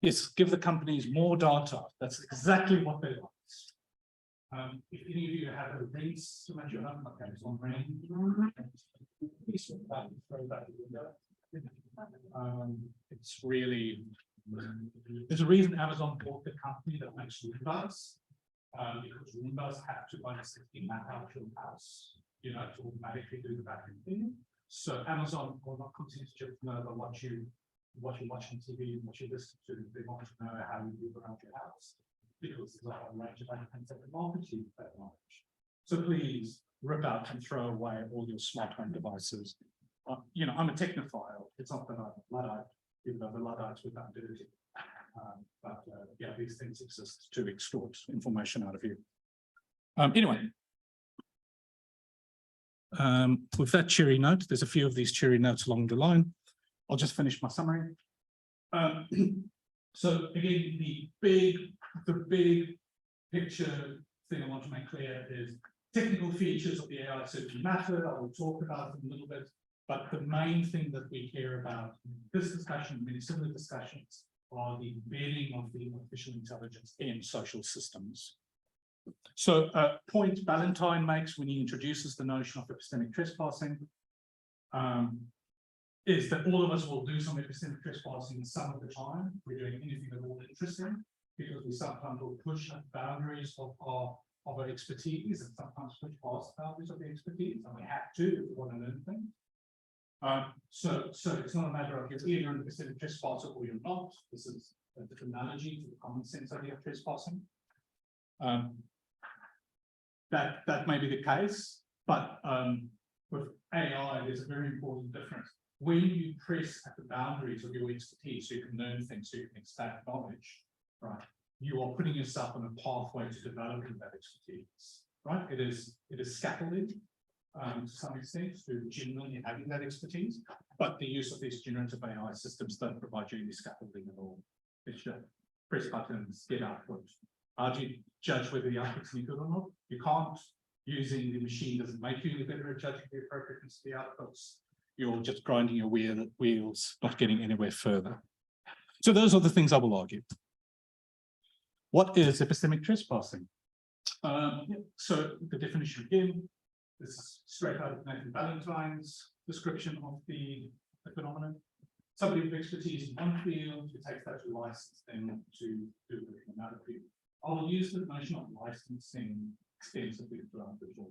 Yes, give the companies more data. That's exactly what they want. If any of you have a ring system at your home, like Amazon Ring, please throw that in the window. It's really, there's a reason Amazon bought the company that makes Roombas, because Roombas have to basically map out your house, you know, to automatically do the backend thing. So Amazon will not continue to just know about what you're watching TV and what you listen to. They want to know how you move around your house, because there's a whole range of different technology that knowledge. So please rip out and throw away all your smart home devices. You know, I'm a technophile. It's not that I'm a Luddite, even though the Luddites would not do it. Yeah, these things exist to extort information out of you. Anyway, with that cheery note, there's a few of these cheery notes along the line. I'll just finish my summary. So again, the big picture thing I want to make clear is technical features of the AI certainly matter. I will talk about them a little bit, but the main thing that we care about in this discussion, many similar discussions, are the embedding of the artificial intelligence in social systems. So a point Ballantyne makes when he introduces the notion of epistemic trespassing is that all of us will do some epistemic trespassing some of the time. We're doing anything at all interesting, because we sometimes will push the boundaries of our expertise, and sometimes push past the boundaries of the expertise, and we have to if we want to learn things. So it's not a matter of you're either an epistemic trespasser or you're not. This is a different analogy to the common sense idea of trespassing. That may be the case, but with AI, there's a very important difference. When you press at the boundaries of your expertise, so you can learn things, so you can expand knowledge, right? You are putting yourself on a pathway to developing that expertise, right? It is scaffolded to some extent to genuinely having that expertise, but the use of these generative AI systems don't provide you any scaffolding at all. It's just press buttons, get output. How do you judge whether the output's any good or not? You can't. Using the machine doesn't make you any better at judging the appropriateness of the outputs. You're just grinding your wheels, not getting anywhere further. So those are the things I will argue. What is epistemic trespassing? So the definition again, this is straight out of Nathan Ballantyne's description of the phenomenon. Somebody with expertise in one field who takes that to license them to do it in another field. I will use the notion of licensing extensively throughout the talk.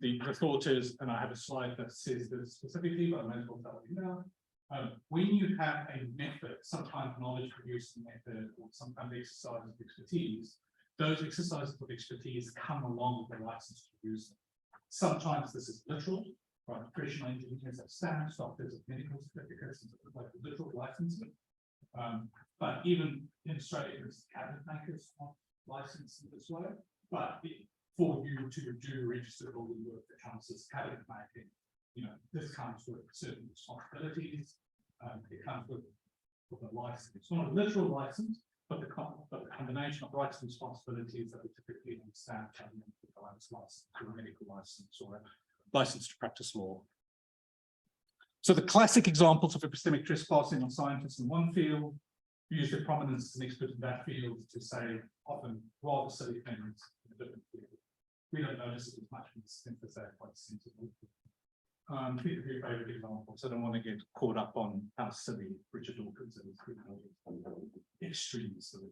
The thought is, and I have a slide that says this specifically, but I may as well tell you now. When you have a method, sometimes knowledge producing method, or sometimes exercises of expertise, those exercises of expertise come along with the license to use them. Sometimes this is literal, right? Professional engineers have stamps, doctors have medical certificates, and like literal licensing. But even in Australia, there's cabinet makers are licensed in this way. But for you to do registered building work that comes as cabinet making, you know, this comes with certain responsibilities. It comes with a license. It's not a literal license, but the combination of rights and responsibilities that we typically understand coming into the license, or a medical license, or a license to practice law. So the classic examples of epistemic trespassing are scientists in one field, use their prominence as an expert in that field to say often rather silly things in a different field. We don't notice it as much in this thing because they're quite sensible. Think of your favorite examples. I don't want to get caught up on how silly Richard Dawkins is. Extremely silly.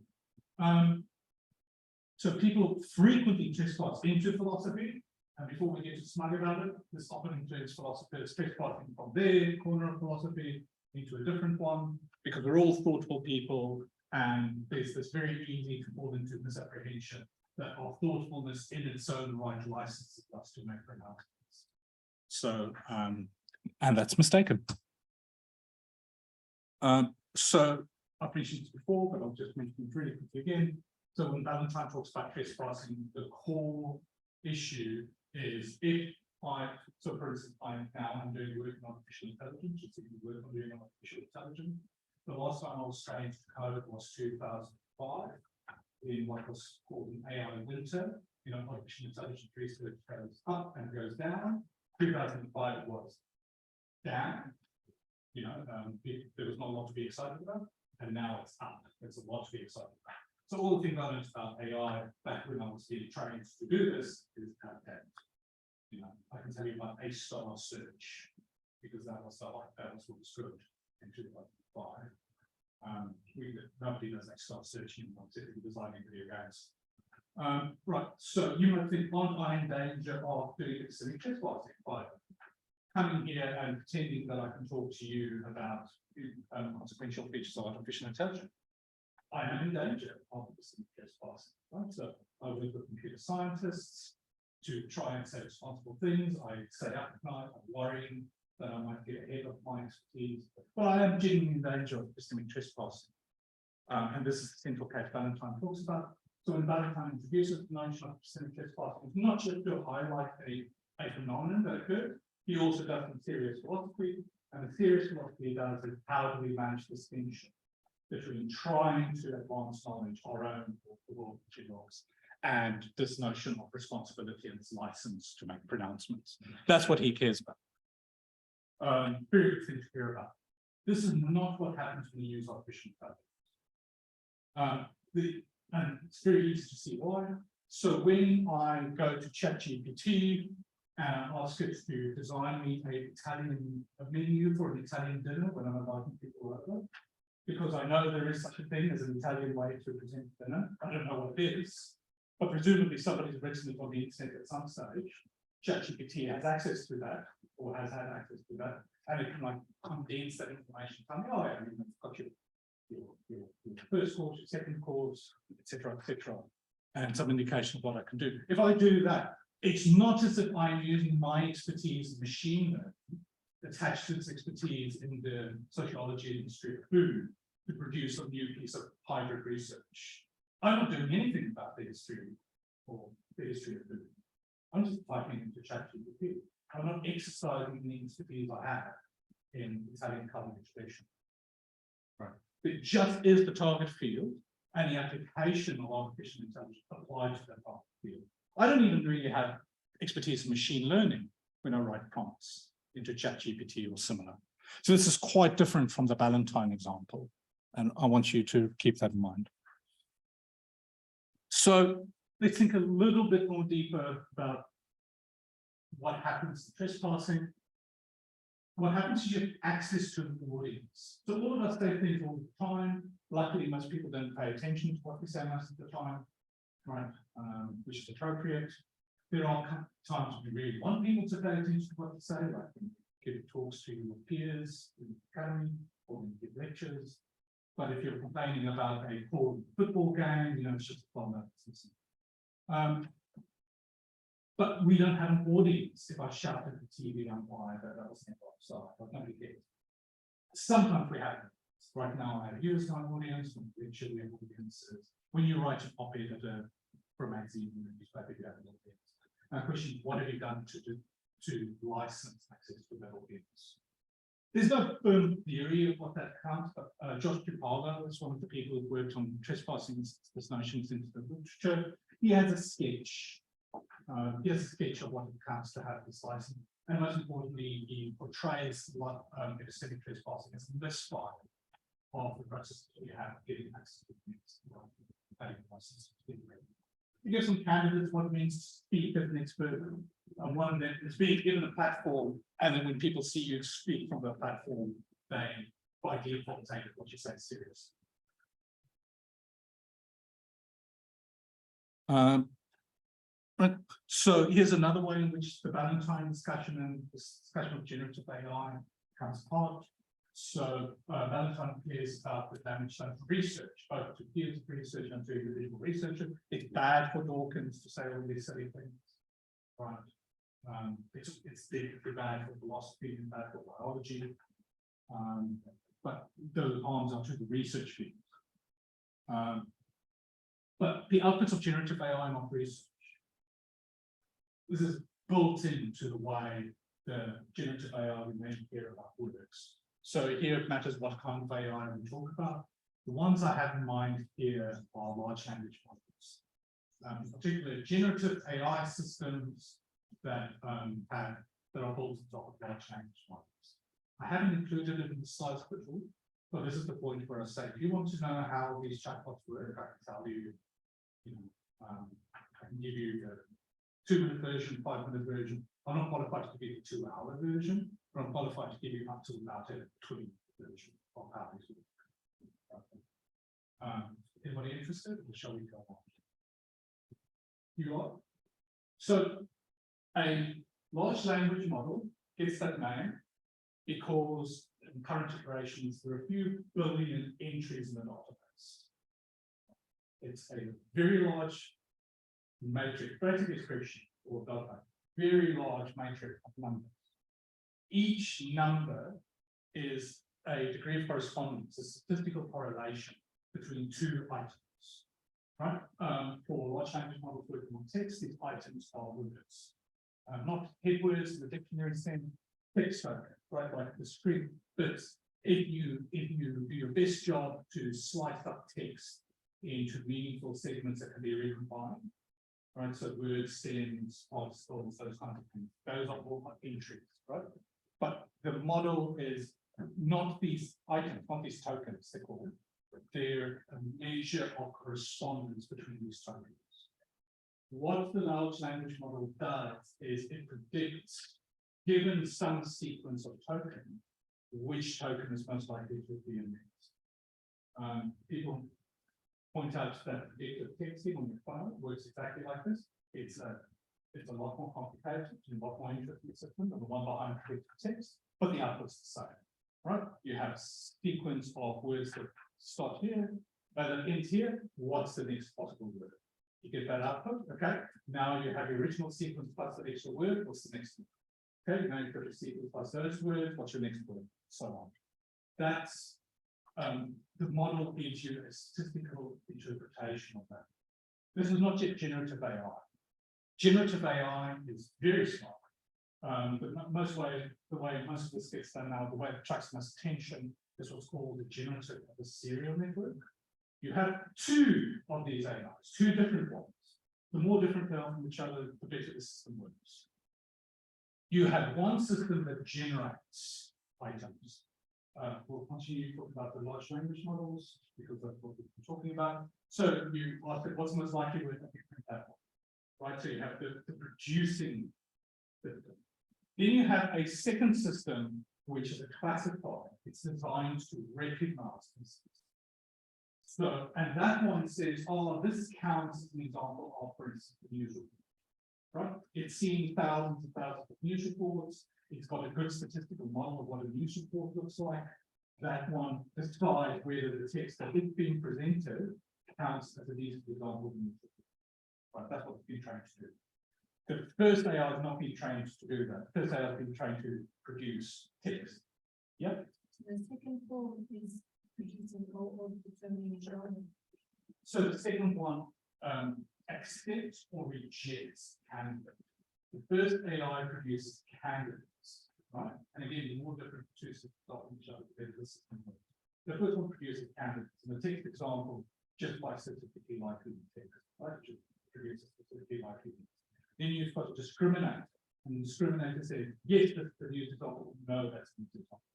So people frequently trespass into philosophy. And before we get too smug about it, this often includes philosophers trespassing from their corner of philosophy into a different one, because we're all thoughtful people, and there's this very easy to fall into misapprehension that our thoughtfulness in its own right licenses us to make pronouncements. So, and that's mistaken. So I've mentioned this before, but I'll just mention it really quickly again. So when Ballantyne talks about trespassing, the core issue is if so for instance, I'm doing work on artificial intelligence, it's even work on doing artificial intelligence. The last time I was trained to code was 2005 in what was called an AI winter. You know, artificial intelligence research goes up and goes down. 2005 was down. You know, there was not a lot to be excited about. and now it's up. There's a lot to be excited about. So all the things I learned about AI back when I was being trained to do this is outdated. You know, I can tell you about a star search because that was what was good in 2005. Nobody does a star searching when designing video games. Right, so you might think, aren't I in danger of doing epistemic trespassing by coming here and pretending that I can talk to you about consequential features of artificial intelligence? I am in danger of epistemic trespassing. Right? So I work with computer scientists to try and say responsible things. I stay up at night, I'm worrying that I might get ahead of my expertise, but I am genuinely in danger of epistemic trespassing. And this is the central case Valentine talks about. So when Valentine introduces the notion of epistemic trespassing, it's not just to highlight a phenomenon that occurred, he also does some serious philosophy, and the serious philosophy he does is how do we manage distinction between trying to advance knowledge, our own or laws, and this notion of responsibility and its license to make pronouncements. That's what he cares about. Very good thing to hear about. This is not what happens when you use artificial intelligence. And it's very easy to see why. So when I go to ChatGPT and ask it to design me a menu for an Italian dinner when I'm inviting people over, because I know there is such a thing as an Italian way to present dinner. I don't know what it is, but presumably somebody's written it on the internet at some stage. ChatGPT has access to that, or has had access to that, and it can like condense that information. Tell me, oh, yeah, you've got your first course, your second course, etc., and some indication of what I can do. If I do that, it's not as if I'm using my expertise in machine learning attached to its expertise in the sociology industry of food to produce a new piece of hybrid research. I'm not doing anything about the history or the history of food. I'm just typing into ChatGPT. I'm not exercising the expertise I have in Italian culinary tradition. Right. It just is the target field, and the application of artificial intelligence applied to that target field. I don't even really have expertise in machine learning when I write prompts into ChatGPT or similar. So this is quite different from the Valentine example, and I want you to keep that in mind. So let's think a little bit more deeper about what happens to trespassing. What happens is you have access to an audience. So all of us say things all the time. Luckily, most people don't pay attention to what we say most of the time, right? Which is appropriate. There are times when we really want people to pay attention to what we say, like when you give talks to your peers in the academy or when you give lectures. But if you're complaining about a poor football game, you know, it's just a fun system. But we don't have an audience. If I shout at the TV umpire that was never offside, but nobody cares. Sometimes we have. Right now, I have a US kind of audience, and eventually we have audiences. When you write an op-ed for a magazine or a newspaper, you have an audience. Now, question: what have you done to license access to that audience? There's no firm theory of what that counts, but Josh Pupalo is one of the people who worked on trespassing this notions into the literature. He has a sketch. He has a sketch of what it counts to have this license. And most importantly, he portrays what epistemic trespassing as a misfire of the process that you have getting access to the license. You give some candidates what it means to speak as an expert. One of them is being given a platform, and then when people see you speak from the platform, they by default take what you say serious. So here's another way in which the Valentine discussion and this discussion of generative AI comes apart. So Valentine cares about the damage done to research, both to fields of research and to individual researchers. It's bad for Dawkins to say all these silly things, right? It's deeply bad for philosophy and bad for biology, but those harms are to the research field. But the outputs of generative AI are not research. This is built into the way the generative AI we measure here about works. So here it matters what kind of AI we talk about. The ones I have in mind here are large language models, in particular generative AI systems that are built on top of large language models. I haven't included it in the slides, but But this is the point where I say, if you want to know how these chatbots work, I can tell you, I can give you the 2-minute version, 5-minute version. I'm not qualified to give you the 2-hour version, but I'm qualified to give you up to about a 20-minute version of how these work. Anybody interested? Or shall we go on? You are? So a large language model gets that name because in current iterations there are a few billion entries in an database. It's a very large matrix, basically expression or data, very large matrix of numbers. Each number is a degree of correspondence, a statistical correlation between two items. Right? For large language models working on text, these items are words. Not head words in the dictionary sense, text token, right? Like the string. But if you do your best job to slice up text into meaningful segments that can be recombined, right? So words, stems, particles, those kind of things. Those are all entries, right? But the model is not these items, not these tokens, they're called. They're a measure of correspondence between these tokens. What the large language model does is it predicts, given some sequence of tokens, which token is most likely to be indexed. People point out that predictive texting on your phone works exactly like this. It's a lot more complicated and a lot more interesting system than the one behind predictive text, but the output's the same, right? You have a sequence of words that start here, that ends here. What's the next possible word? You get that output, okay? Now you have your original sequence plus the extra word. What's the next one? Okay, now you've got your sequence plus those words. What's your next word? So on. That's the model gives you a statistical interpretation of that. This is not yet generative AI. Generative AI is very smart. But the way most of this gets done now, the way it attracts most attention is what's called the generative of the serial network. You have two of these AIs, two different ones. The more different they are from each other, the better the system works. You have one system that generates items. We'll continue to talk about the large language models because that's what we've been talking about. So you ask what's most likely with that one, right? So you have the producing system. Then you have a second system, which is a classifier. It's designed to recognize these. So, and that one says, oh, this counts as an example of, for instance, the news report, right? It's seen thousands and thousands of news reports. It's got a good statistical model of what a news report looks like. That one decides whether the text that is being presented counts as a decent example of news report. Right, that's what it's been trained to do. The first AI has not been trained to do that. The first AI has been trained to produce text. Yep. The second form is producing or determining genre. So the second one accepts or rejects candidates. The first AI produces candidates, right? And again, the more different two systems are from each other, the better the system works. The first one produces candidates. In the text example, just by statistically likely text, right? Just produces statistically likely. Then you've got to discriminate. And the discriminator says, yes, that's the news example. No, that's the news example.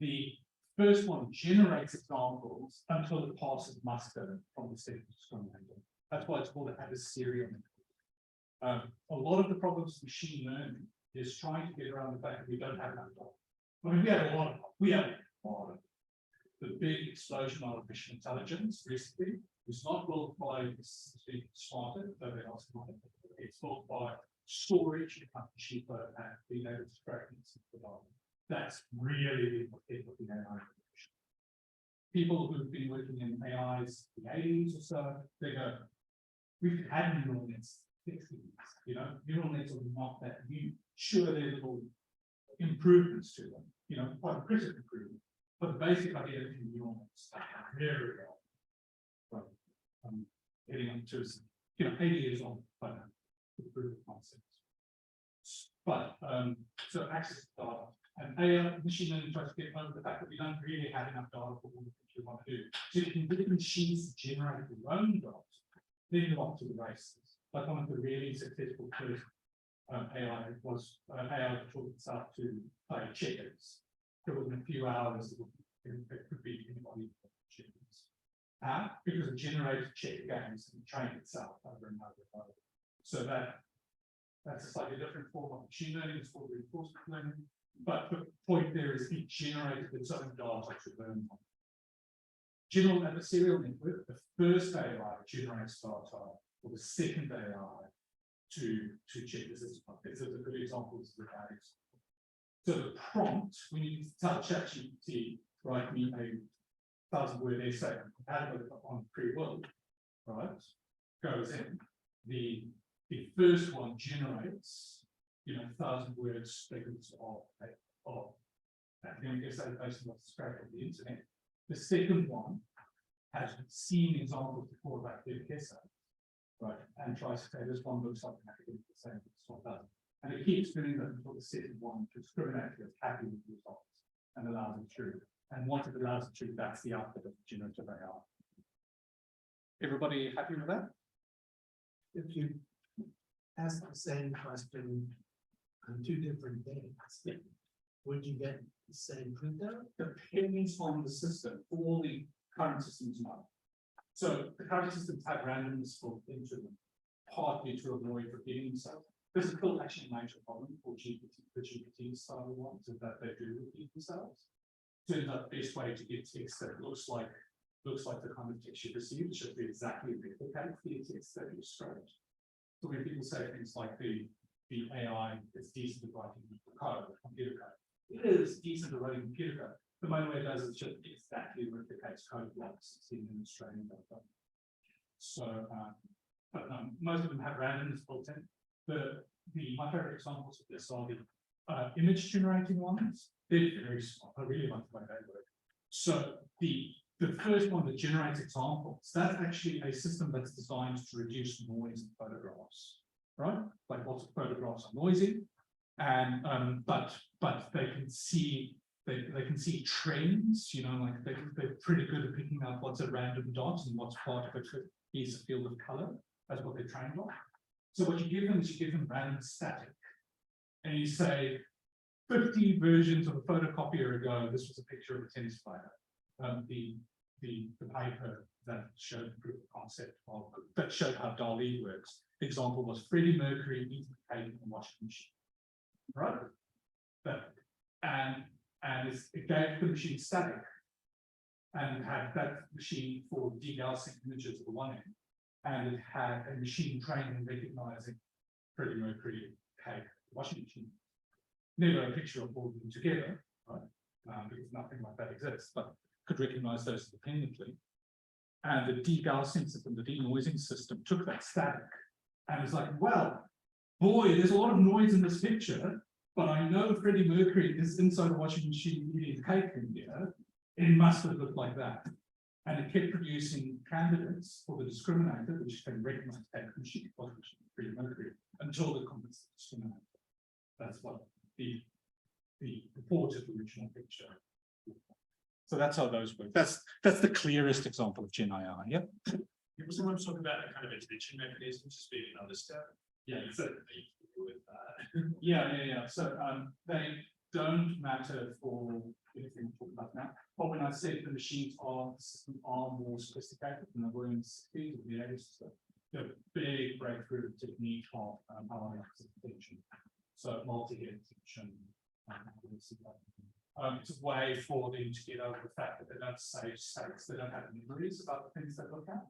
The first one generates examples until it passes muster from the second discriminator. That's why it's called an adversarial network. A lot of the problems with machine learning is trying to get around the fact that we don't have enough data. I mean, we have a lot of the big explosion of artificial intelligence recently was not built by being smarter, though they are smarter. It's built by storage and becoming cheaper and being able to track the data. That's really the AI. People who've been working in AIs in the 80s or so, they go, we've had neural nets 60 years, neural nets are not that new. Sure, there are little improvements to them, quite impressive improvement. But the basic idea of neural nets are very well. Getting up to 80 years old, but proof of concept. But so access to data. And AI machine learning tries to get over the fact that we don't really have enough data for all the things we want to do. So you can get machines to generate their own data, then you're off to the races. Like one of the really successful first AI was AI that taught itself to play checkers. So within a few hours, it would It could be anybody. Because it generates check games and train itself over and over and over. So that's a slightly different form of machine learning. It's called reinforcement learning. But the point there is it generated its own data to learn from. General adversarial network, the first AI generates data, or the second AI to check the system. This is a good example. This is a bad example. So the prompt, when you tell ChatGPT, write me a 1,000-word essay compatible on free will, right? Goes in. The first one generates, 1,000 words sequence of academic essay based on what's scraped on the internet. The second one has seen examples before of academic essay, right? And tries to say this one looks like an academic essay, this one doesn't. And it keeps doing that until the second one discriminates is happy with the results and allows it through. And once it allows it through, that's the output of generative AI. Everybody happy with that? If you ask the same question on two different days, would you get the same printout? Depends on the system. All the current systems know. So the current systems have randomness built into them, partly to avoid repeating themselves. This is still actually a major problem for GPT, the GPT style ones, is that they do repeat themselves. Turns out the best way to get text that looks like the kind of text you received should be exactly replicate the text that you scraped. So when people say things like the AI is decent at writing code, computer code, it is decent at writing computer code. The main way it does is just exactly replicates code blocks seen in Australian data. So, but most of them have randomness built in. My favorite examples of this are the image generating ones. They're very small. I really like the way they work. So the first one that generates examples, that's actually a system that's designed to reduce noise in photographs, right? Like lots of photographs are noisy, and but they can see trends. Like they're pretty good at picking out what's a random dot and what's part of a piece of field of color. That's what they're trained on. So what you give them is you give them random static, and you say 50 versions of a photocopier ago, this was a picture of a tennis player. The paper that showed the proof of concept that showed how DALL-E works. The example was Freddie Mercury eating a cake in a washing machine, right? It gave the machine static, and it had that machine for degaussing images at the one end, and it had a machine trained in recognizing Freddie Mercury cake washing machine. Never a picture of all of them together, right? Because nothing like that exists, but could recognize those independently. And the degaussing system, the denoising system, took that static and was like, well, boy, there's a lot of noise in this picture, but I know Freddie Mercury is inside a washing machine eating cake in here. It must have looked like that. And it kept producing candidates for the discriminator, which can recognize cake machine, Freddie Mercury, until it convinced the discriminator. That's what the reported original picture. So that's how those work. That's the clearest example of Gen AI. Yeah. People sometimes talk about a kind of attention mechanism to speak another step. Yeah. So with that. yeah. So they don't matter for anything we'll talk about now. But when I said the machines are more sophisticated than they were in the 60s or the 80s, so the big breakthrough technique of attention. So multi-head attention. It's a way for them to get over the fact that they don't save states, they don't have memories about the things they look at.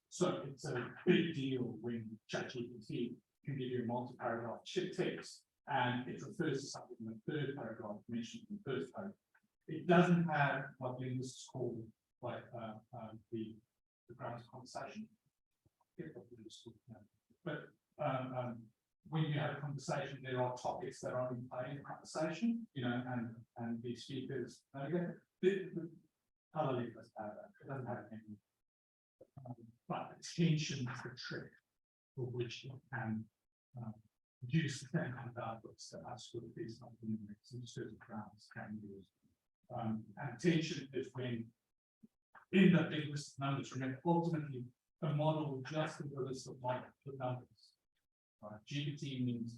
So it's a big deal when ChatGPT can give you a multi-paragraph text and it refers to something in the third paragraph mentioned in the first paragraph. It doesn't have what linguists call like the grounds of conversation. But when you have a conversation, there are topics that are in play in the conversation, and the speakers. Okay, other linguists have that. It doesn't have any. But attention is the trick for which you can use the same kind of outputs that us with these numerics and certain grounds can use. And attention is when in the big list of numbers, remember, ultimately a model just a list of numbers. GPT means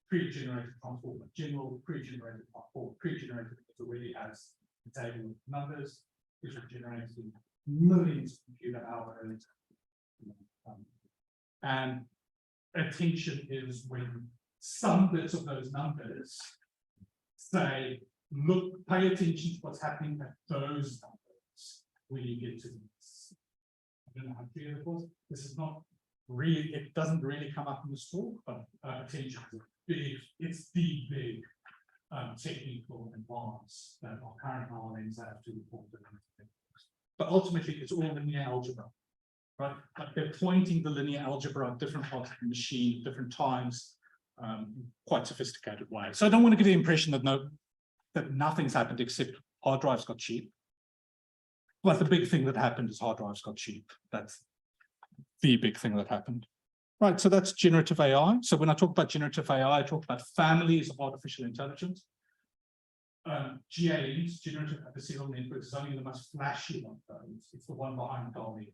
pre-generated transform, a general pre-generated transform. Pre-generated because it already has a table of numbers, which are generated in millions of computer hours. And attention is when some bits of those numbers say, look, pay attention to what's happening at those numbers when you get to this. I don't know how clear it was. This is not really, it doesn't really come up in this talk, but attention is big, it's the big technical advance that our current RNNs have to report. But ultimately, it's all linear algebra, right? Like they're pointing the linear algebra at different parts of the machine, different times, quite sophisticated way. So I don't want to give the impression that nothing's happened except hard drives got cheap. But the big thing that happened is hard drives got cheap. That's the big thing that happened. Right, so that's generative AI. So when I talk about generative AI, I talk about families of artificial intelligence. GANs, generative adversarial networks, is only the most flashy one of those. It's the one behind Dolly.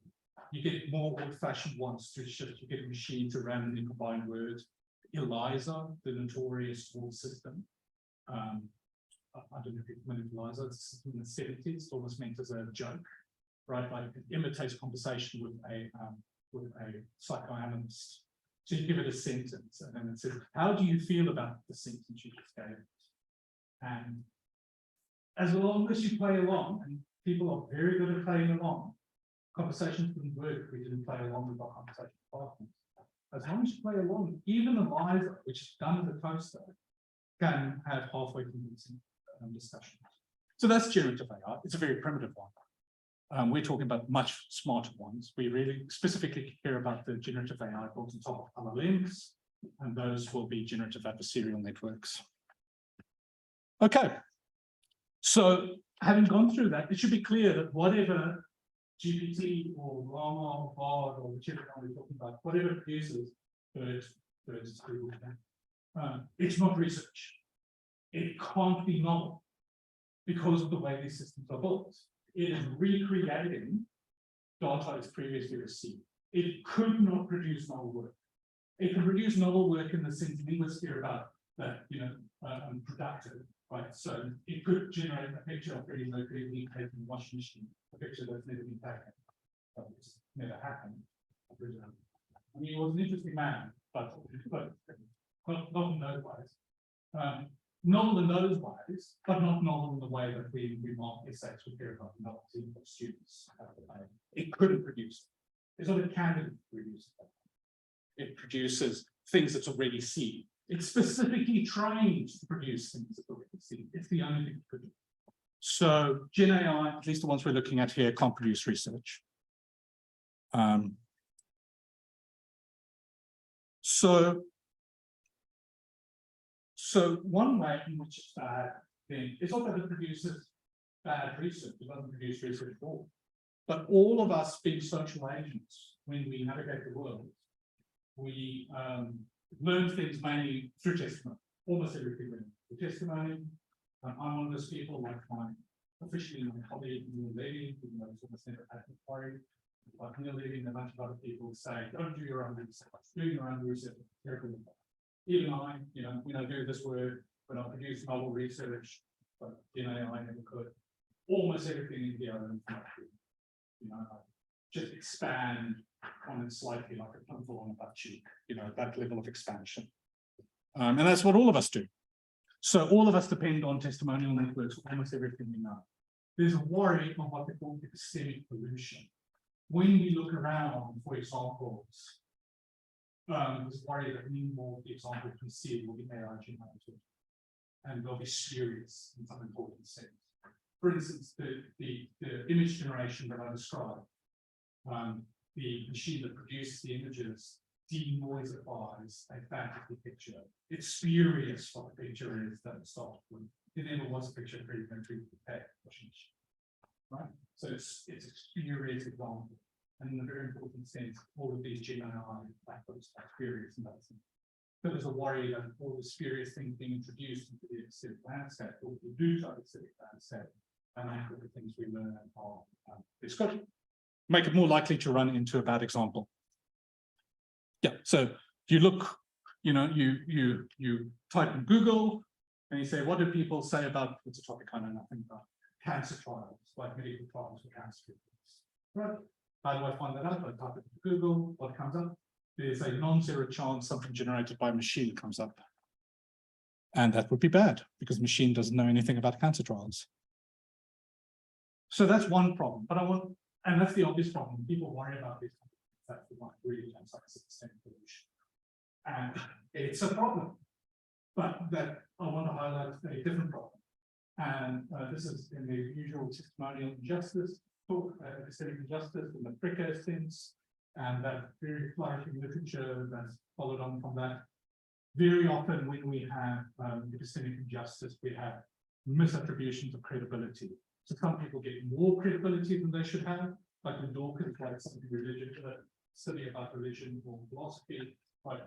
You get more old-fashioned ones to shift. You get a machine to randomly combine words. ELIZA, the notorious word system. I don't know if you're familiar with ELIZA. It's in the 70s. It's almost meant as a joke, right? Like it imitates conversation with a psychoanalyst. So you give it a sentence, and then it says, "How do you feel about the sentence you just gave?" And as long as you play along, and people are very good at playing along, conversations wouldn't work if we didn't play along with our conversation partners. As long as you play along, even ELIZA, which is done as a toaster, can have halfway convincing discussions. So that's generative AI. It's a very primitive one. We're talking about much smarter ones. We really specifically care about the generative AI built on top of LLMs, and those will be generative adversarial networks. Okay. So having gone through that, it should be clear that whatever GPT or Llama or Bard or whichever one we're talking about, whatever it produces, it's not research. It can't be novel because of the way these systems are built. It is recreating data it's previously received. It could not produce novel work. It can produce novel work in the sense linguists care about that, productive, right? So it could generate a picture of Freddie Mercury being taken in a washing machine, a picture that's never been taken. It's never happened. I mean, he was an interesting man, but not in those ways. Novel in those ways, but not novel in the way that we mark essays we care about novelty for students. It couldn't produce it. It's not a candidate to produce it. It produces things that's already seen. It's specifically trained to produce things that are already seen. It's the only thing it could do. So Gen AI, at least the ones we're looking at here, can't produce research. So one way in which it's bad, then it's not that it produces bad research, it doesn't produce research at all. But all of us being social agents, when we navigate the world, we learn things mainly through testimony. Almost everything through testimony. I'm one of those people, like officially my colleague Neil Levy, even though it's almost never had a quarry. Like Neil Levy and a bunch of other people say, don't do your own research. Doing your own research is terrible. Even I, when I do this work, when I produce novel research, but I never could. Almost everything in here, just expand on it slightly like a pimple on a butt cheek, that level of expansion. And that's what all of us do. So all of us depend on testimonial networks for almost everything we know. There's a worry on what they call epistemic pollution. When we look around for examples, there's worry that many more of the examples we see will be AI generated, and they'll be spurious in some important sense. For instance, the image generation that I described, the machine that produces the images denoisifies a fantasy picture. It's spurious what the picture is that it started with. It never was a picture pretty right? So it's a spurious example. And in a very important sense, all of these Gen AI backwards are spurious in that sense. But there's a worry that all the spurious things being introduced into the aesthetic landscape, or the do to aesthetic landscape, and all the things we learn are it's good. Make it more likely to run into a bad example. Yeah, so if you look you know, you type in Google and you say, what do people say about, what's a topic I know nothing about? Cancer trials, like medical trials for cancer treatments. Right. How do I find that out? I type it into Google, what comes up? There's a non-zero chance something generated by a machine comes up. And that would be bad because the machine doesn't know anything about cancer trials. So that's one problem, but and that's the obvious problem. People worry about these things. That's the one really comes like systemic pollution. And it's a problem, but that I want to highlight a different problem. And this is in the usual testimonial injustice talk, epistemic injustice and the precarious things, and that very flourishing literature that's followed on from that. Very often when we have epistemic injustice, we have misattributions of credibility. So some people get more credibility than they should have, like when Dawkins writes something religious, study about religion or philosophy, like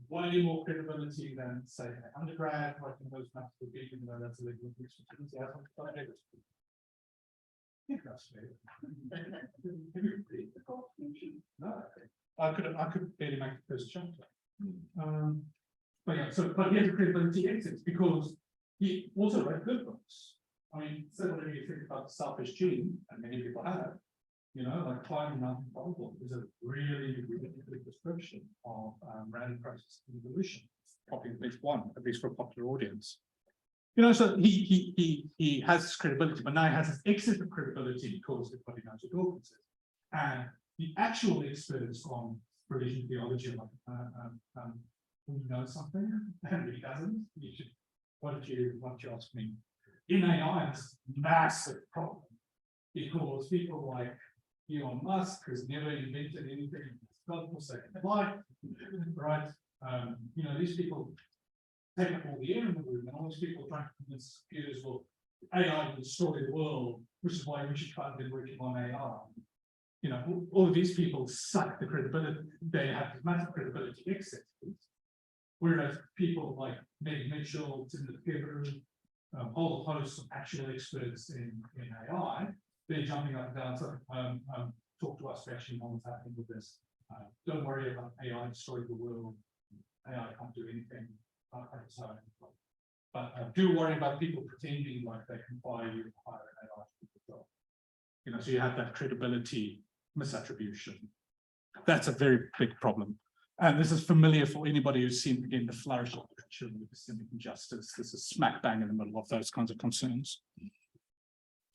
way more credibility than say an undergrad, writing those maths would be, even though that's a legal of enthusiasm. I think that's fair. Have you read the Constitution? No, I could barely make the first chapter. But yeah, but he has a credibility exit because he also wrote good books. I mean, so whatever you think about the selfish gene, and many people have, you know, like climbing Mountain Probable is a really, really good description of random process of evolution. Probably at least one, at least for a popular audience. You know, so he has his credibility, but now he has his exit of credibility because everybody knows what Dawkins is. And the actual experts on religion theology, like when you know something and he doesn't, you should, what did you ask me? In AI, it's a massive problem because people like Elon Musk has never invented anything. God forsaken life, right? You know, these people take up all the air in the room, and all these people trying to convince computers, well, AI will destroy the world, which is why we should try to be working on AI. You know, all of these people suck the credibility. They have massive credibility exit. Whereas people like Meg Mitchell, Tim Gibbon, a whole host of actual experts in AI, they're jumping up and down. So, talk to us to actually know what's happening with this. Don't worry about AI destroying the world. AI can't do anything. But do worry about people pretending like they can fire you and hire an AI to do the job. You know, so you have that credibility misattribution. That's a very big problem. And this is familiar for anybody who's seen, again, the flourish of literature and epistemic injustice. This is smack bang in the middle of those kinds of concerns.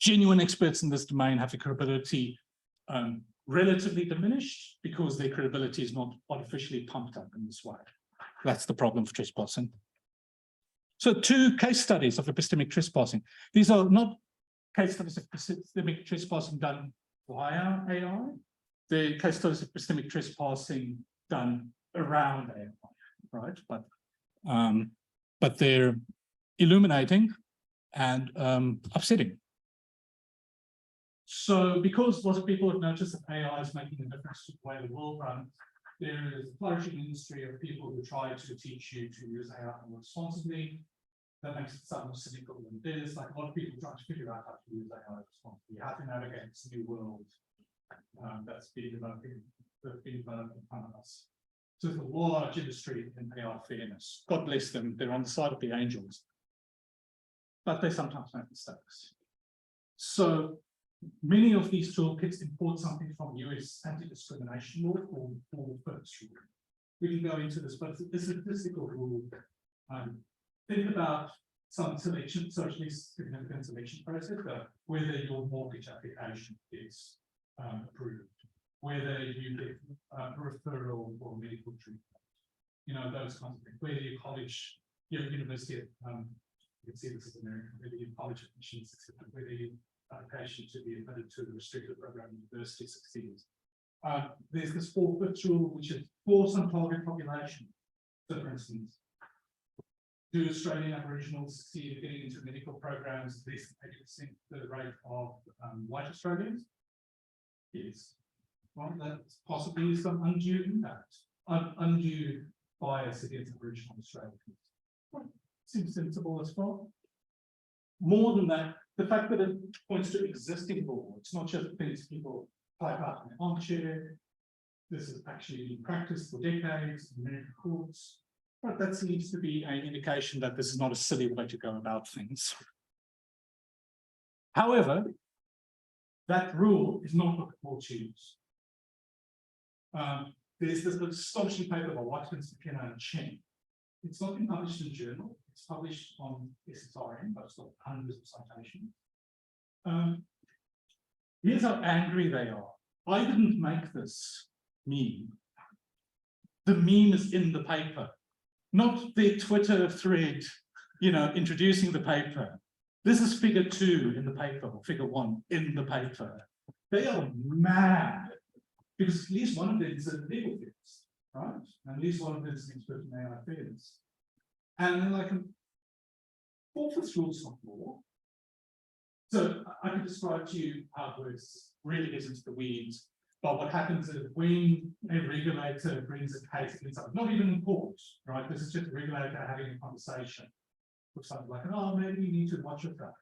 Genuine experts in this domain have the credibility relatively diminished because their credibility is not artificially pumped up in this way. That's the problem for trespassing. So 2 case studies of epistemic trespassing. These are not case studies of epistemic trespassing done via AI. They're case studies of epistemic trespassing done around AI, right? But they're illuminating and upsetting. So because lots of people have noticed that AI is making a difference to the way the world runs, there is a flourishing industry of people who try to teach you to use AI more responsibly. That makes it sound more cynical than it is. Like a lot of people trying to figure out how to use AI responsibly, how to navigate this new world that's being developed in front of us. So there's a large industry in AI fairness. God bless them, they're on the side of the angels. But they sometimes make mistakes. So many of these toolkits import something from US anti-discrimination law called first rule. We can go into this, but it's a statistical rule. Think about some selection, socially significant selection process, whether your mortgage application is approved, whether you get a referral for medical treatment, you know, those kinds of things, whether your college, your university, you can see this is American, whether your college admissions, whether your application to be admitted to the restricted program university succeeds. There's this 4/5 rule, which is for some target population. So for instance, do Australian Aboriginals succeed at getting into medical programs at least 80% the rate of white Australians? Yes. Well, that's possibly some undue impact, undue bias against Aboriginal Australians. Seems sensible as well. More than that, the fact that it points to existing law, it's not just things people type out in an armchair. This has actually been practiced for decades in American courts. But that seems to be an indication that this is not a silly way to go about things. However, that rule is not what the court choose. There's this astonishing paper by Watkins, McKenna, and Chen. It's not been published in a journal. It's published on SSRN, but it's got hundreds of citations. Here's how angry they are. I didn't make this meme. The meme is in the paper, not their Twitter thread, introducing the paper. This is figure 2 in the paper, or figure 1 in the paper. They are mad because at least one of them is a legal theorist, right? And at least one of them is an expert in AI affairs. And then like, 4/5 rules of law. So I can describe to you how it works, really gets into the weeds. But what happens is when a regulator brings a case against something, not even in court, right? This is just a regulator having a conversation with something like, oh, maybe you need to watch your track,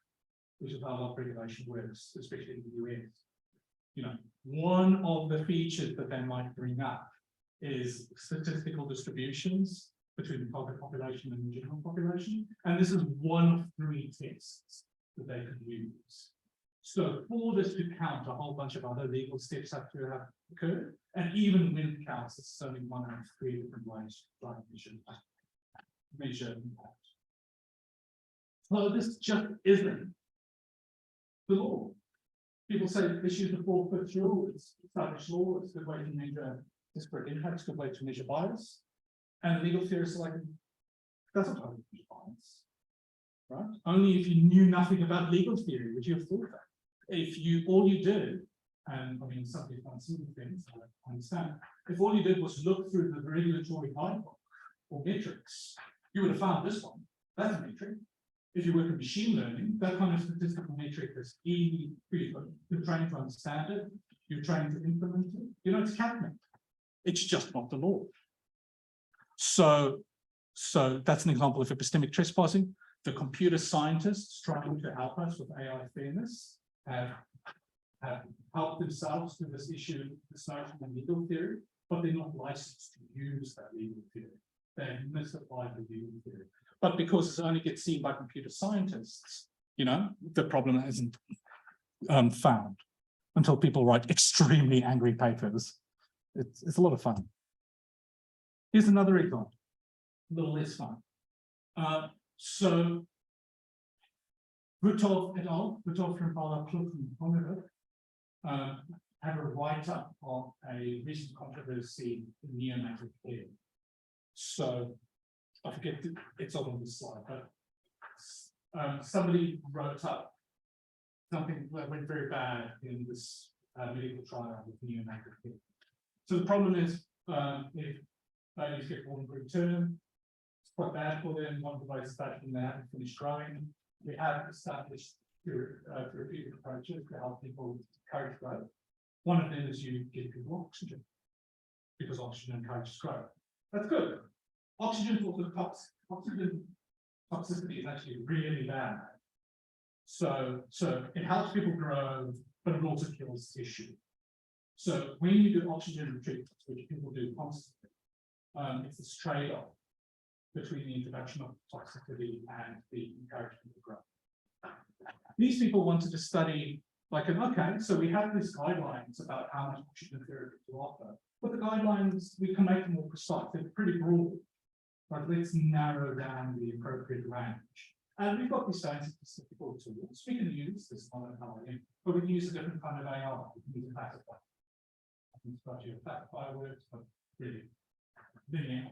which is how a lot of regulation works, especially in the US. One of the features that they might bring up is statistical distributions between the target population and the general population. And this is one of 3 tests that they could use. So for this to count, a whole bunch of other legal steps have to have occurred. And even when it counts, it's only one out of 3 different ways to try and measure impact. So this just isn't the law. People say issue the 4/5 rule, it's established law, it's a good way to measure disparate impacts, a good way to measure bias. And legal theorists are like, that's not how you measure bias. Right? Only if you knew nothing about legal theory would you have thought that. If all you did, and I mean, some people find simple things, I understand. If all you did was look through the regulatory guidebook or metrics, you would have found this one. That's a metric. If you work in machine learning, that kind of statistical metric is easy for you. You're trying to understand it, you're trying to implement it. It's happening. It's just not the law. So that's an example of epistemic trespassing. The computer scientists trying to help us with AI fairness have helped themselves to this issue, this notion of legal theory, but they're not licensed to use that legal theory. They misapplied the legal theory. But because it only gets seen by computer scientists, the problem isn't found until people write extremely angry papers. It's a lot of fun. Here's another example, a little less fun. So Butov et al., Butov from Bala Kluk and have a write-up of a recent controversy in neonatal care. So I forget, it's on this slide, but somebody wrote up something that went very bad in this medical trial with neonatal care. So the problem is, if babies get born preterm, it's quite bad for them. One of the ways that they haven't finished growing. We have established therapeutic approaches to help people encourage growth. One of them is you give people oxygen, because oxygen encourages growth. That's good. Oxygen for the oxygen toxicity is actually really bad. So it helps people grow, but it also kills tissue. So when you do oxygen treatments, which people do constantly, it's this trade-off between the introduction of toxicity and the encouragement of growth. These people wanted to study, okay, so we have these guidelines about how much oxygen therapy to offer, but the guidelines, we can make them more precise. They're pretty broad, but let's narrow down the appropriate range. And we've got these statistical tools. We can use this kind of LLM, but we can use a different kind of AI. We can use a classifier. I can start you a classifier works, but really linear.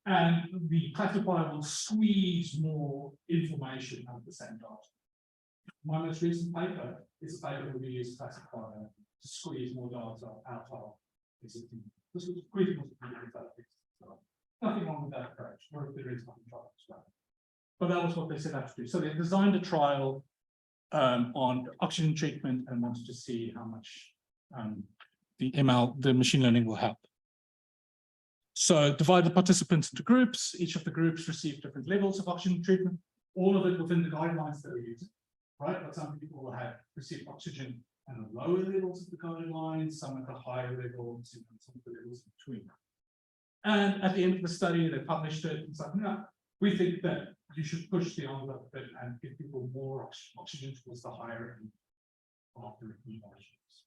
And the classifier will squeeze more information out of the same data. My most recent paper is a paper where we use classifier to squeeze more data out of existing. This was squeezing nothing wrong with that approach, or if there is nothing wrong as well. But that was what they set out to do. So they designed a trial on oxygen treatment and wanted to see how much the machine learning will help. So divide the participants into groups. Each of the groups received different levels of oxygen treatment, all of it within the guidelines that we're using, right? But some people will have received oxygen at the lower levels of the guidelines, some at the higher levels, and some of the levels in between. And at the end of the study, they published it and said, no, we think that you should push the envelope a bit and give people more oxygen towards the higher end of the recommendations.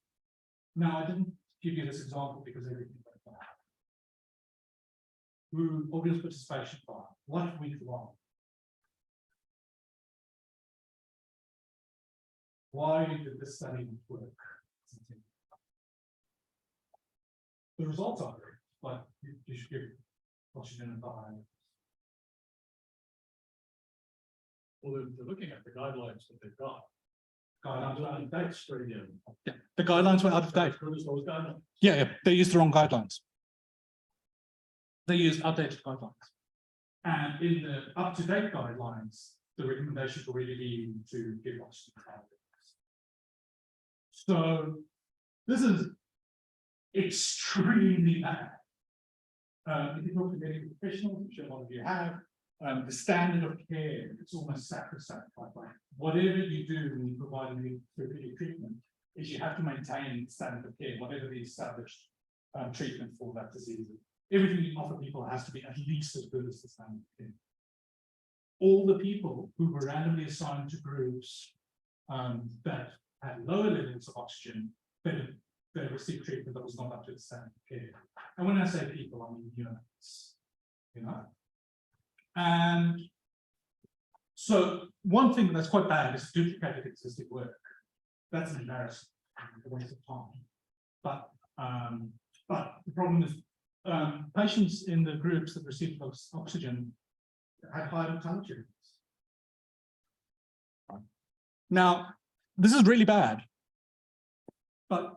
Now, I didn't give you this example because everything went well. Through audience participation file, what went wrong? Why did this study not work? The results are great, but you should give oxygen at the higher end. Well, they're looking at the guidelines that they've got. Guidelines were out of date. That's straight in. Yeah, the guidelines were out of date. Those guidelines. Yeah, they used the wrong guidelines. They used outdated guidelines. And in the up-to-date guidelines, the recommendations were really to give oxygen. So this is extremely bad. If you talk to medical professionals, which a lot of you have, the standard of care, it's almost sacrosanct. Like whatever you do when you provide a therapeutic treatment, is you have to maintain standard of care, whatever the established treatment for that disease is. Everything you offer people has to be at least as good as the standard of care. All the people who were randomly assigned to groups that had lower levels of oxygen, they received treatment that was not up to the standard of care. And when I say people, I mean units, you know. And so one thing that's quite bad is duplicated existing work. That's an embarrassment, a waste of time. But the problem is patients in the groups that received oxygen had high mortality rates. Now, this is really bad. But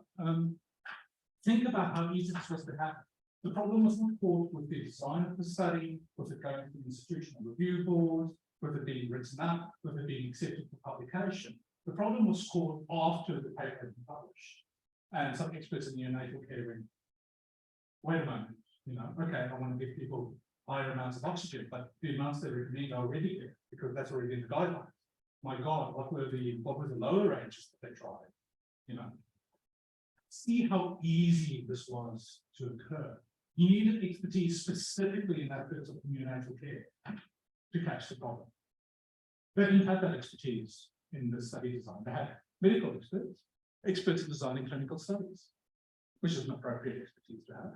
think about how easy this was to happen. The problem was not caused with the design of the study, with it going to the institutional review board, with it being written up, with it being accepted for publication. The problem was caused after the paper had been published. And some experts in neonatal care went, wait a moment, you know, okay, I want to give people higher amounts of oxygen, but the amounts they recommend are already there because that's already in the guidelines. My God, what were the lower ranges that they tried? You know, see how easy this was to occur. You needed expertise specifically in that bit of neonatal care to catch the problem. They didn't have that expertise in the study design. They had medical experts in designing clinical studies, which is an appropriate expertise to have,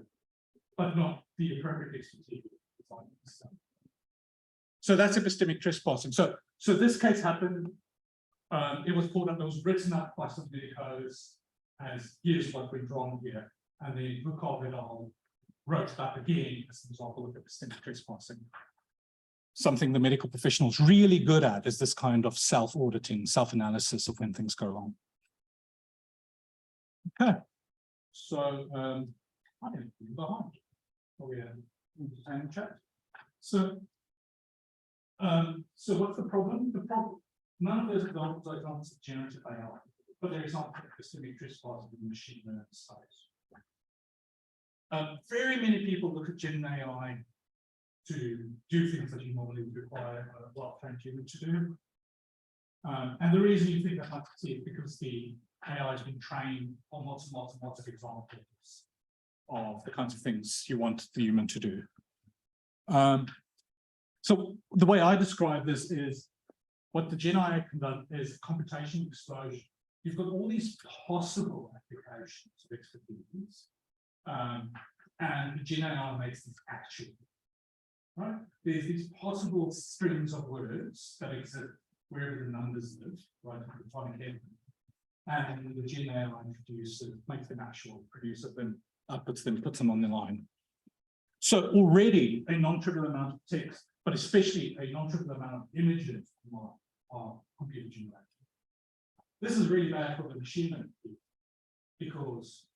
but not the appropriate expertise in designing the study. So that's epistemic trespassing. So this case happened. It was called up. It was written up by some medicos as here's what went wrong here, and then Bukov et al. Wrote that again as an example of epistemic trespassing. Something the medical professionals really good at is this kind of self-auditing, self-analysis of when things go wrong. Okay, so I'm behind. We entertaining chat. So what's the problem? None of those examples are examples of generative AI, but they're examples of epistemic trespassing in the machine learning space. Very many people look at Gen AI to do things that you normally would require a well-trained human to do. And the reason you think that might be is because the AI has been trained on lots and lots and lots of examples of the kinds of things you want the human to do. So the way I describe this is what the Gen AI can do is computational explosion. You've got all these possible applications of expertise. And the Gen AI makes this actual, right? There's these possible strings of words that exist wherever the numbers live, right? And the Gen AI introduces, makes them actual, produces them, outputs them, puts them on the line. So already a non-trivial amount of text, but especially a non-trivial amount of images are computer generated. This is really bad for the machine learning because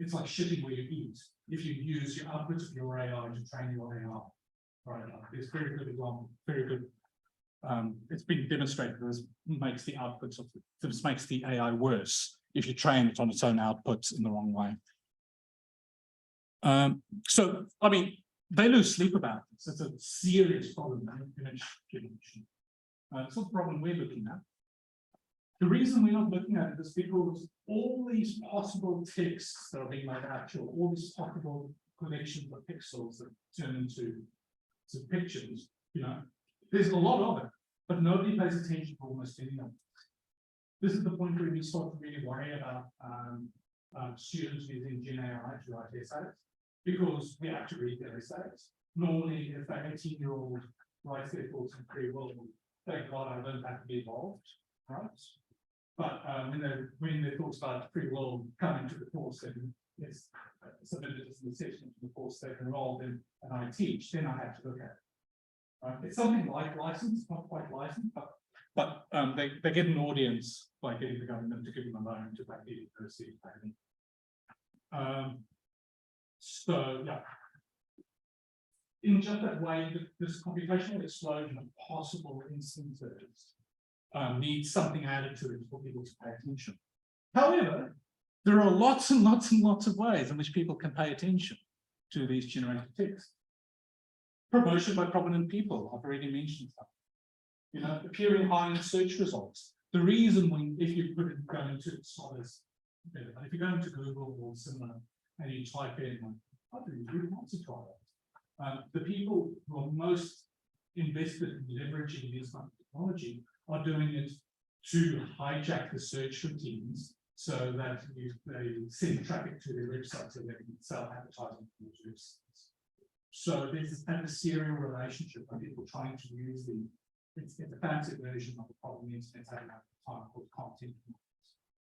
it's like shitting where you eat. If you use your outputs of your AI to train your AI, right? It's very good example, very good. It's been demonstrated that this makes the outputs of this makes the AI worse if you train it on its own outputs in the wrong way. So I mean, they lose sleep about this. It's a serious problem. It's not the problem we're looking at. The reason we're not looking at it is because all these possible texts that are being made actual, all these possible collections of pixels that turn into pictures, there's a lot of it, but nobody pays attention to almost any of it. This is the point where we start to really worry about students using Gen AI to write essays, because we have to read their essays. Normally, if an 18-year-old writes their thoughts in free will, thank God I don't have to be involved, right? But when their thoughts about free will come into the course, and it's submitted as an exception to the course they've enrolled in and I teach, then I have to look at it. It's something like licensed, not quite licensed, but they get an audience by getting the government to give them a loan to pay the university. So yeah, in just that way, this computational explosion of possible instances needs something added to it for people to pay attention. However, there are lots and lots and lots of ways in which people can pay attention to these generated texts. Promotion by prominent people, I've already mentioned that. Appearing high in search results. The reason if you go into scholars, if you go into Google or similar and you type in, how do you answer to that? The people who are most invested in leveraging this kind of technology are doing it to hijack the search routines so that they send traffic to their website so they can sell advertising for those websites. So there's this adversarial relationship of people trying to use it's a fancy version of the problem the internet's having at the time called content,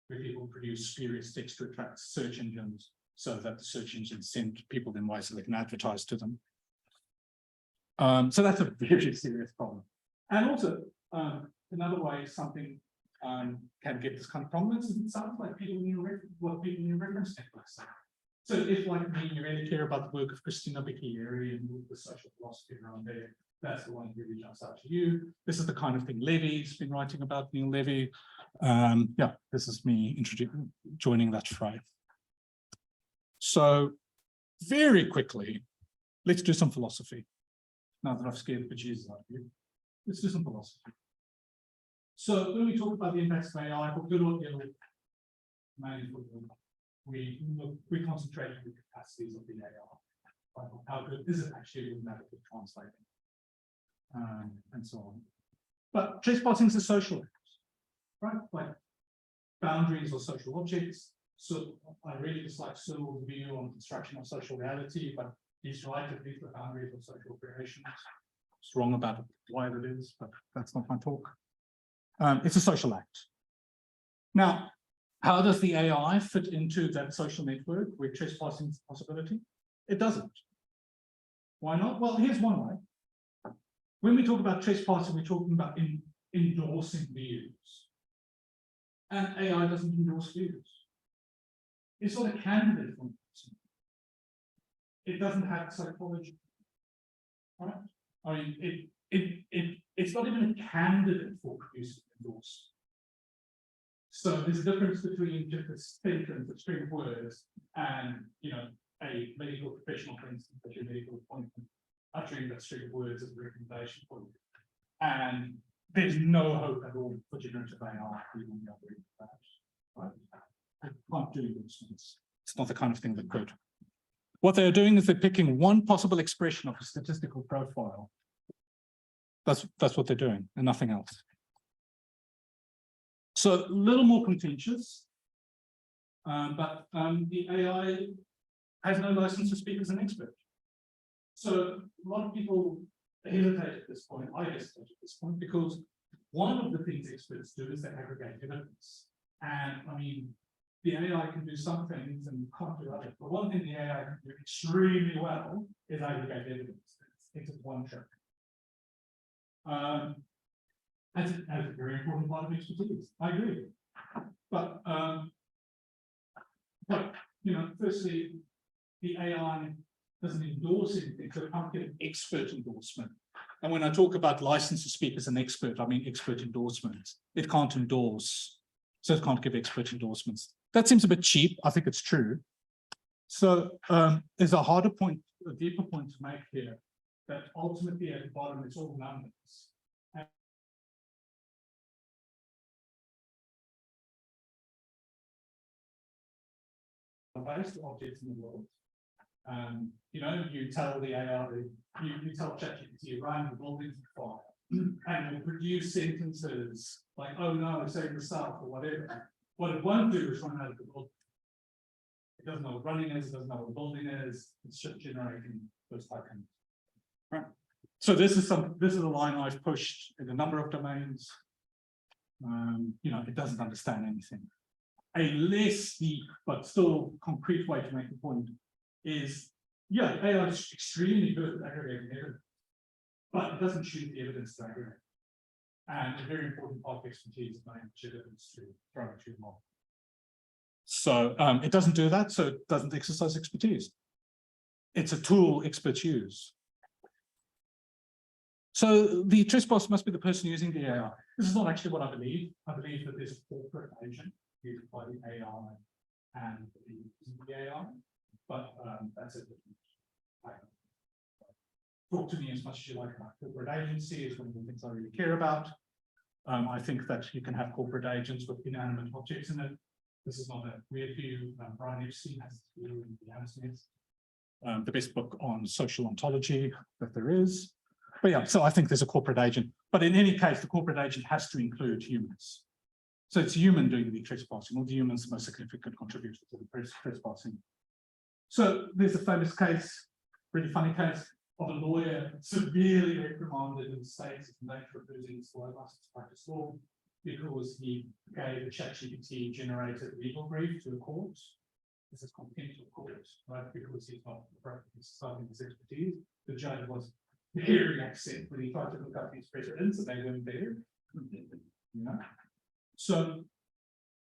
where people produce spurious text to attract search engines so that the search engines send people in ways so they can advertise to them. So that's a very serious problem. And also, another way something can get this kind of prominence is it sounds like people in your reference networks. So if, like me, you really care about the work of Christina Bicchieri and the social philosophy around there, that's the one who really jumps out to you. This is the kind of thing Levy's been writing about, Neil Levy. Yeah, this is me joining that fray. So very quickly, let's do some philosophy. Now that I've scared the bejesus out of you, let's do some philosophy. So when we talk about the impacts of AI, for good or ill, mainly for good, we concentrate on the capacities of the AI. Right? How good is it actually with narrative translating, and so on. But trespassing is a social act, right? Like boundaries or social objects. So I really dislike Sewell's view on construction of social reality, but he's right that these are boundaries of social creations. It's wrong about why that is, but that's not my talk. It's a social act. Now, how does the AI fit into that social network where trespassing is a possibility? It doesn't. Why not? Well, here's one way. When we talk about trespassing, we're talking about endorsing views. And AI doesn't endorse views. It's not a candidate for it. It doesn't have psychology. Right? I mean, it's not even a candidate for producing endorsement. So there's a difference between just a sentence, a string of words, and a medical professional, for instance, at your medical appointment, uttering that string of words as a recommendation for you. And there's no hope at all for generative AI even the other end of that. Right? They can't do those things. It's not the kind of thing that could. What they're doing is they're picking one possible expression of a statistical profile. That's what they're doing, and nothing else. So a little more contentious, but the AI has no license to speak as an expert. So a lot of people hesitate at this point. I hesitate at this point because one of the things experts do is they aggregate evidence. And I mean, the AI can do some things and can't do others. But one thing the AI can do extremely well is aggregate evidence. It's one trick. As a very important part of expertise. I agree. But firstly, the AI doesn't endorse anything, so it can't get an expert endorsement. And when I talk about license to speak as an expert, I mean expert endorsements. It can't endorse, so it can't give expert endorsements. That seems a bit cheap. I think it's true. So there's a harder point, a deeper point to make here, that ultimately at the bottom it's all numbers. Based objects in the world, You know, you tell the AI, you tell ChatGPT around the building fire, and will produce sentences like, oh no, save yourself or whatever. What it won't do is run out of the building. It doesn't know what running is, it doesn't know what a building is, it's just generating those tokens. Right. So this is a line I've pushed in a number of domains. You know, it doesn't understand anything. A less deep but still concrete way to make the point is, yeah, AI is extremely good at aggregating evidence, but it doesn't choose the evidence to aggregate. And a very important part of expertise is knowing which evidence to throw into your model. So it doesn't do that, so it doesn't exercise expertise. It's a tool experts use. So the trespasser must be the person using the AI. This is not actually what I believe. I believe that there's a corporate agent used by the AI and the AI, but that's it. Talk to me as much as you like about corporate agency is one of the things I really care about. I think that you can have corporate agents with inanimate objects in it. This is not a weird view. Brian Epstein has this view in the Hammersmith. The best book on social ontology that there is. But yeah, so I think there's a corporate agent. But in any case, the corporate agent has to include humans. So it's human doing the trespassing, or the human's the most significant contributor to the trespassing. So there's a famous case, really funny case, of a lawyer severely reprimanded in the States of the nature of losing his license to practice law because he gave a ChatGPT generated legal brief to the court. This is contempt of court, right? Because he's not citing his expertise. The judge was very upset when he tried to look up his precedents and they weren't there. Yeah. So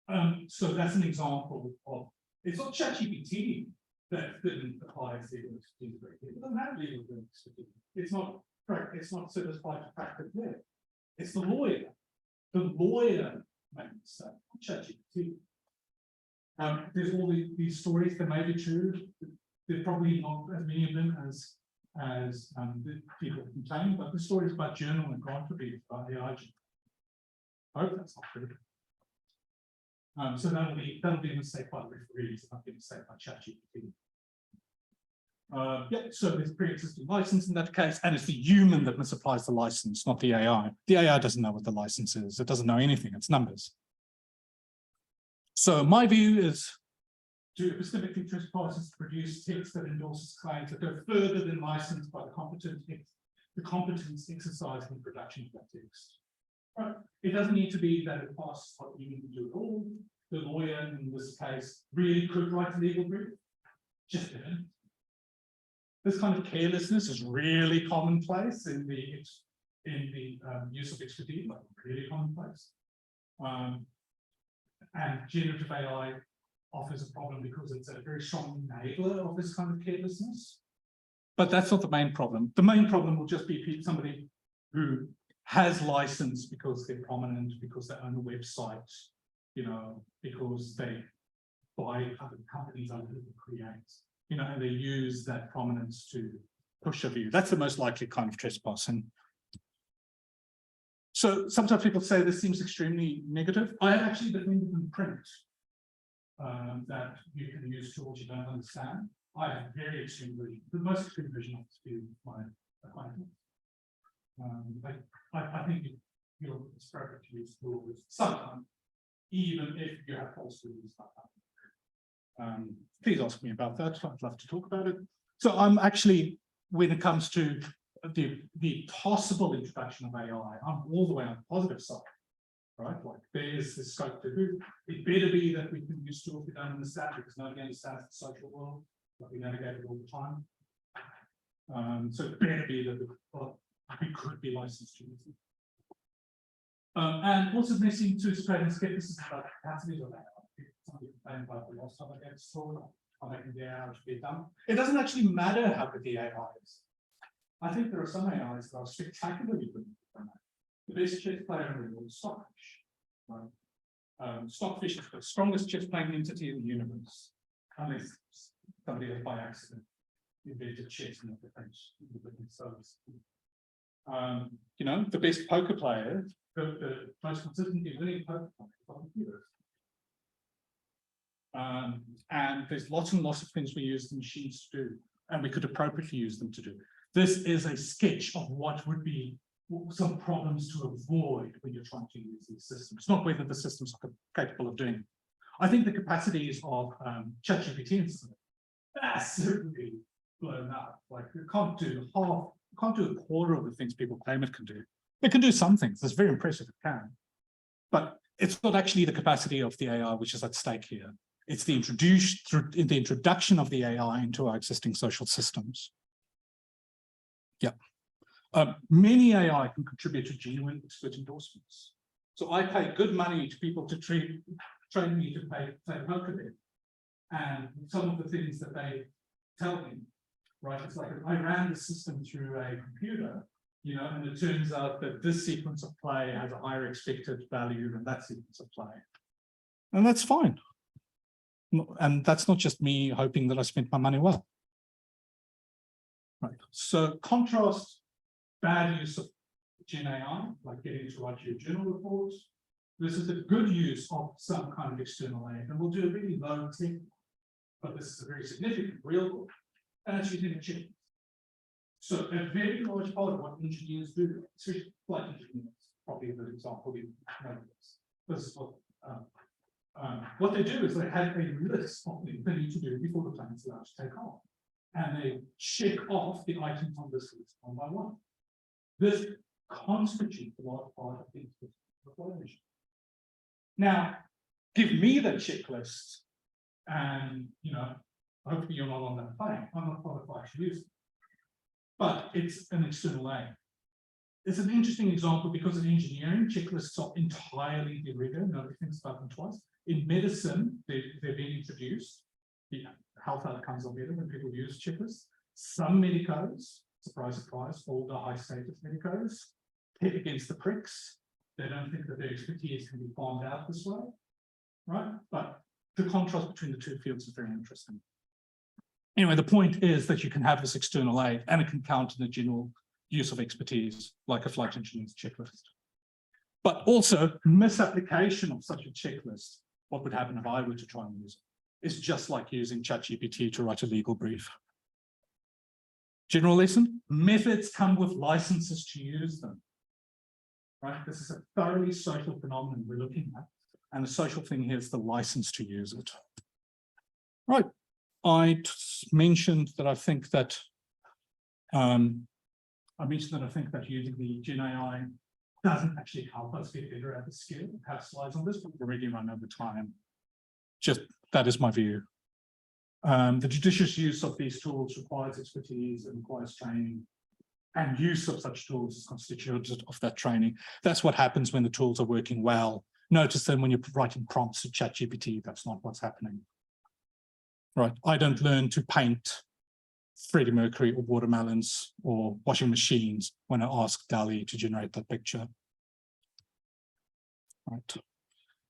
that's an example of, it's not ChatGPT that didn't apply his legal expertise. It doesn't have legal expertise. It's not certified to practice law. It's the lawyer. The lawyer makes that, not ChatGPT. There's all these stories that may be true. They're probably not as many of them as the people complain, but the stories about journal and grant reviews by AI. I hope that's not true. So that'll be a mistake by the referees, not a mistake by ChatGPT. Yeah, so there's pre-existing license in that case, and it's the human that misapplies the license, not the AI. The AI doesn't know what the license is. It doesn't know anything. It's numbers. So my view is to epistemically trespassers to produce text that endorses claims that go further than licensed by the competence exercised in the production of that text. Right. It doesn't need to be that it passes what you need to do at all. The lawyer in this case really could write a legal brief, just didn't. This kind of carelessness is really commonplace in the use of expertise, like really commonplace. And generative AI offers a problem because it's a very strong enabler of this kind of carelessness. But that's not the main problem. The main problem will just be somebody who has license because they're prominent, because they own a website, you know, because they buy other companies under who create, you know, and they use that prominence to push a view. That's the most likely kind of trespassing. So sometimes people say this seems extremely negative. I have actually defended in print that you can use tools you don't understand. I have very extreme version, the most extreme version of this view, my acquaintance. I think it's perfect to use tools sometimes, even if you have false reviews like that. Please ask me about that. I'd love to talk about it. So I'm actually, when it comes to the possible introduction of AI, I'm all the way on the positive side, right? Like there's this scope to do. It better be that we can use tools we don't understand because nobody understands the social world, but we navigate it all the time. So it better be that we could be licensed to use it. And also missing to spreading skepticism about the capacities of AI. Somebody complained about the last time I gave a talk, I'm making the AI to be done. It doesn't actually matter how good the AI is. I think there are some AIs that are spectacularly good. The best chess player in the world is Stockfish. Right? Stockfish is the strongest chess playing entity in the universe, unless somebody has by accident invented chess in the different service. You know, the best poker player, the most consistently winning poker player is on computers. And there's lots and lots of things we use the machines to do, and we could appropriately use them to do. This is a sketch of what would be some problems to avoid when you're trying to use these systems, not whether the systems are capable of doing it. I think the capacities of ChatGPT is massively blown up. Like it can't do a quarter of the things people claim it can do. It can do some things. It's very impressive. It can, but it's not actually the capacity of the AI which is at stake here. It's the introduction of the AI into our existing social systems. Yeah. Many AI can contribute to genuine expert endorsements. So I pay good money to people to train me to play poker there. And some of the things that they tell me, right? It's like I ran the system through a computer, you know, and it turns out that this sequence of play has a higher expected value than that sequence of play. And that's fine. And that's not just me hoping that I spent my money well. Right. So contrast bad use of Gen AI, like getting it to write your journal reports. This is a good use of some kind of external aid, and we'll do a really low tech, but this is a very significant real world, and it's using a chip. So a very large part of what engineers do, especially flight engineers, probably a good example. This is what they do is they have a list of things they need to do before the plane is allowed to take off. And they check off the items on this list one by one. This constitutes a large part of the information. Now, give me the checklist, and you know, hopefully you're not on that plane. I'm not qualified to use it. But it's an external aid. It's an interesting example because in engineering, checklists are entirely de rigueur. Nobody thinks about them twice. In medicine, they're being introduced. The health outcomes are better when people use checklists. Some medicos, surprise, surprise, older high status medicos, hit against the pricks. They don't think that their expertise can be farmed out this way, right? But the contrast between the two fields is very interesting. Anyway, the point is that you can have this external aid and it can count in the general use of expertise, like a flight engineer's checklist. But also, misapplication of such a checklist, what would happen if I were to try and use it, is just like using ChatGPT to write a legal brief. General lesson, methods come with licenses to use them. Right? This is a thoroughly social phenomenon we're looking at. And the social thing here is the license to use it. Right. I mentioned that I think that using the Gen AI doesn't actually help us get better at the skill. I have slides on this, but we've already run over time. Just that is my view. The judicious use of these tools requires expertise and requires training, and use of such tools is constituted of that training. That's what happens when the tools are working well. Notice that when you're writing prompts to ChatGPT, that's not what's happening. Right, I don't learn to paint Freddie Mercury or watermelons or washing machines when I ask DALL-E to generate that picture. Right.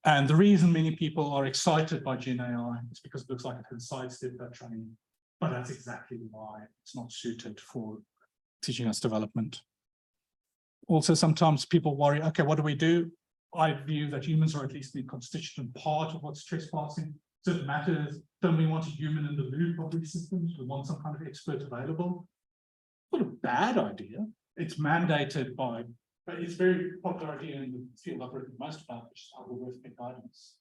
And the reason many people are excited by Gen AI is because it looks like it can sidestep that training, but that's exactly why it's not suited for teaching us development. Also, sometimes people worry, okay, what do we do? I view that humans are at least the constituent part of what's trespassing. So it matters, don't we want a human in the loop of these systems? We want some kind of expert available. Not a bad idea. It's mandated by, but it's a very popular idea in the field I've written most about, which is algorithmic guidance.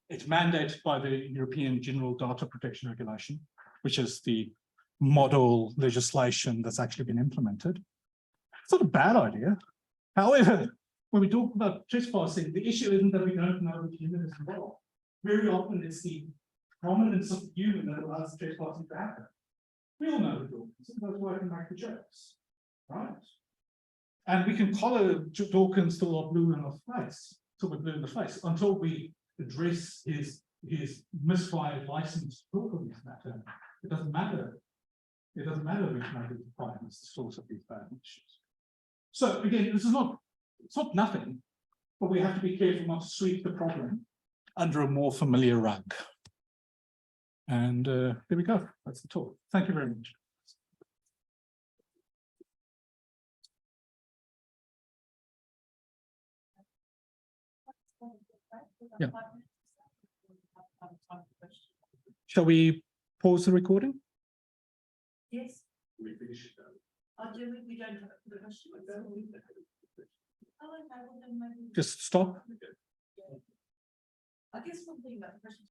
It's mandated by the European General Data Protection Regulation, which is the model legislation that's actually been implemented. It's not a bad idea. However, when we talk about trespassing, the issue isn't that we don't know the human is involved. Very often it's the prominence of the human that allows trespassing to happen. We all know the Dawkins, that's why I can make the jokes, right? And we can collar Dawkins till we're blue in the face, till we're blue in the face, until we address his misfired license to talk on this matter. It doesn't matter. It doesn't matter which matter the crime is the source of these bad issues. So again, it's not nothing, but we have to be careful not to sweep the problem under a more familiar rug. And there we go. That's the talk. Thank you very much. Yeah. Shall we pause the recording? Yes, We finish it though. I do, we don't have the question. Oh, okay, well then maybe. Just stop. I guess one thing about the question